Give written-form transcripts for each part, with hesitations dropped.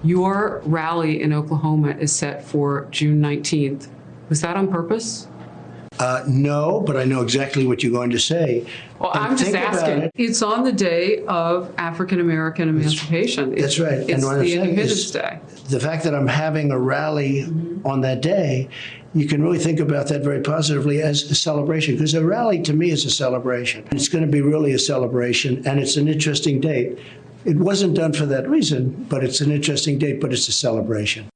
Your rally in Oklahoma is set for June 19th. Was that on purpose? No, but I know exactly what you're going to say. Well, I'm just asking. It's on the day of African American emancipation. That's right. It's the Independence Day. The fact that I'm having a rally on that day, you can really think about that very positively as a celebration, because a rally to me is a celebration. It's going to be really a celebration, and it's an interesting date. It wasn't done for that reason, but it's an interesting date, but it's a celebration.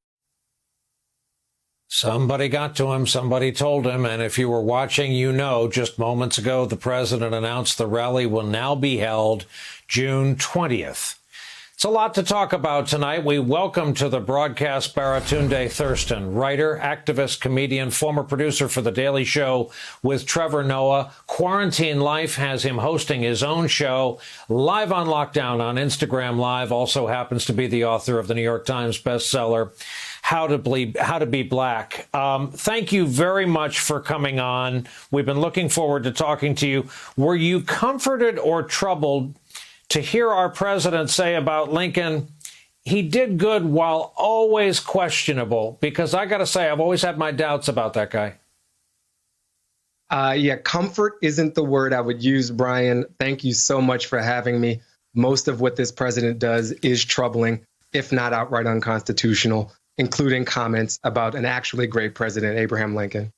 Somebody got to him, somebody told him, and if you were watching, you know, just moments ago, the president announced the rally will now be held June 20th. It's a lot to talk about tonight. We welcome to the broadcast Baratunde Thurston, writer, activist, comedian, former producer for The Daily Show with Trevor Noah. Quarantine Life has him hosting his own show, Live on Lockdown on Instagram Live. Also happens to be the author of the New York Times bestseller, How to Be Black. Thank you very much for coming on. We've been looking forward to talking to you. Were you comforted or troubled to hear our president say about Lincoln, he did good while always questionable? Because I got to say, I've always had my doubts about that guy. Yeah, comfort isn't the word I would use, Brian. Thank you so much for having me. Most of what this president does is troubling, if not outright unconstitutional, including comments about an actually great president, Abraham Lincoln.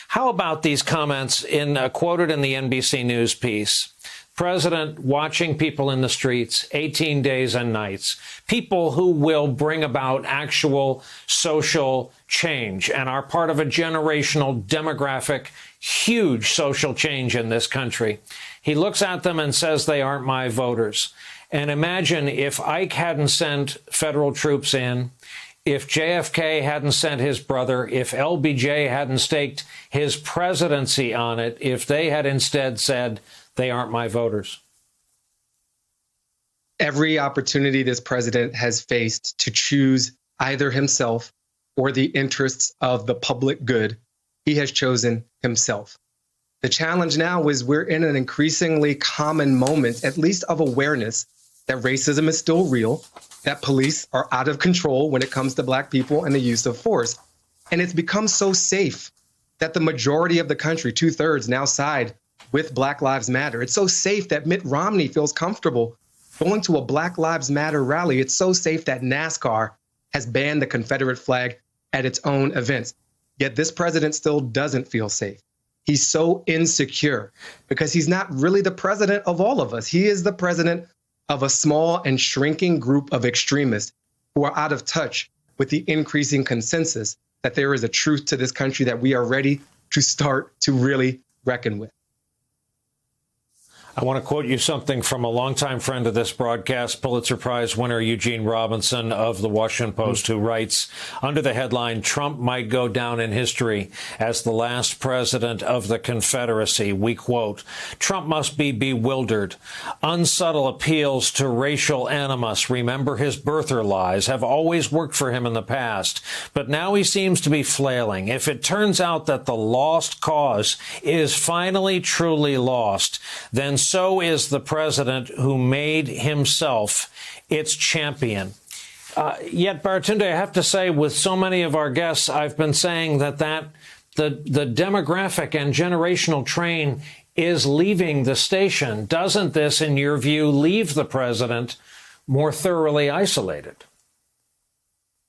How about these comments quoted in the NBC News piece? President watching people in the streets 18 days and nights, people who will bring about actual social change and are part of a generational, demographic, huge social change in this country. He looks at them and says they aren't my voters. And imagine if Ike hadn't sent federal troops in, if JFK hadn't sent his brother, if LBJ hadn't staked his presidency on it, if they had instead said, they aren't my voters. Every opportunity this president has faced to choose either himself or the interests of the public good, he has chosen himself. The challenge now is we're in an increasingly common moment, at least of awareness, that racism is still real, that police are out of control when it comes to Black people and the use of force. And it's become so safe that the majority of the country, 2/3, now side with Black Lives Matter. It's so safe that Mitt Romney feels comfortable going to a Black Lives Matter rally. It's so safe that NASCAR has banned the Confederate flag at its own events. Yet this president still doesn't feel safe. He's so insecure because he's not really the president of all of us. He is the president of a small and shrinking group of extremists who are out of touch with the increasing consensus that there is a truth to this country that we are ready to start to really reckon with. I want to quote you something from a longtime friend of this broadcast, Pulitzer Prize winner Eugene Robinson of The Washington Post, who writes, under the headline, Trump might go down in history as the last president of the Confederacy. We quote, Trump must be bewildered. Unsubtle appeals to racial animus, remember his birther lies, have always worked for him in the past. But now he seems to be flailing. If it turns out that the lost cause is finally truly lost, then so is the president who made himself its champion. Yet, Baratunde, I have to say, with so many of our guests, I've been saying that the demographic and generational train is leaving the station. Doesn't this, in your view, leave the president more thoroughly isolated?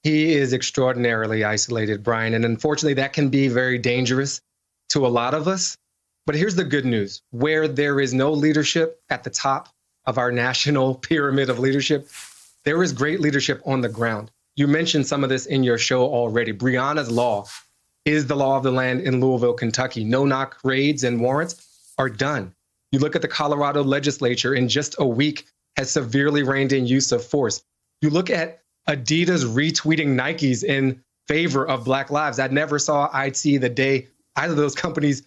He is extraordinarily isolated, Brian, and unfortunately that can be very dangerous to a lot of us. But here's the good news. Where there is no leadership at the top of our national pyramid of leadership, there is great leadership on the ground. You mentioned some of this in your show already. Breonna's law is the law of the land in Louisville, Kentucky. No-knock raids and warrants are done. You look at the Colorado legislature, in just a week has severely reined in use of force. You look at Adidas retweeting Nikes in favor of Black lives. I never saw I'd see the day either of those companies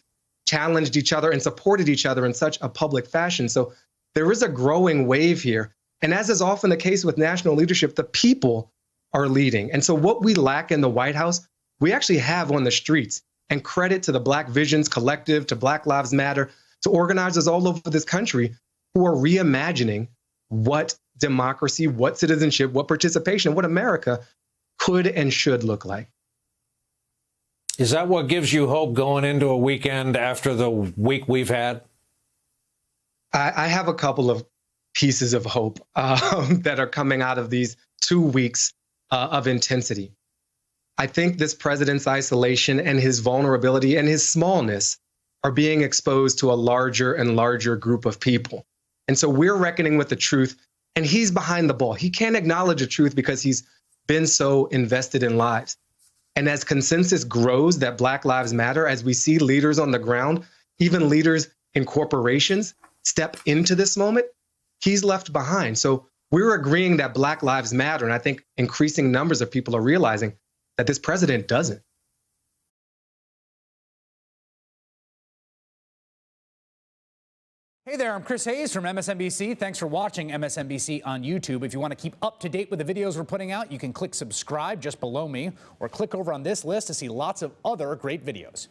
challenged each other and supported each other in such a public fashion. So there is a growing wave here. And as is often the case with national leadership, the people are leading. And so what we lack in the White House, we actually have on the streets. And credit to the Black Visions Collective, to Black Lives Matter, to organizers all over this country who are reimagining what democracy, what citizenship, what participation, what America could and should look like. Is that what gives you hope going into a weekend after the week we've had? I have a couple of pieces of hope that are coming out of these 2 weeks of intensity. I think this president's isolation and his vulnerability and his smallness are being exposed to a larger and larger group of people. And so we're reckoning with the truth, and he's behind the ball. He can't acknowledge the truth because he's been so invested in lives. And as consensus grows that Black Lives Matter, as we see leaders on the ground, even leaders in corporations step into this moment, he's left behind. So we're agreeing that Black Lives Matter. And I think increasing numbers of people are realizing that this president doesn't. Hey there, I'm Chris Hayes from MSNBC. Thanks for watching MSNBC on YouTube. If you want to keep up to date with the videos we're putting out, you can click subscribe just below me or click over on this list to see lots of other great videos.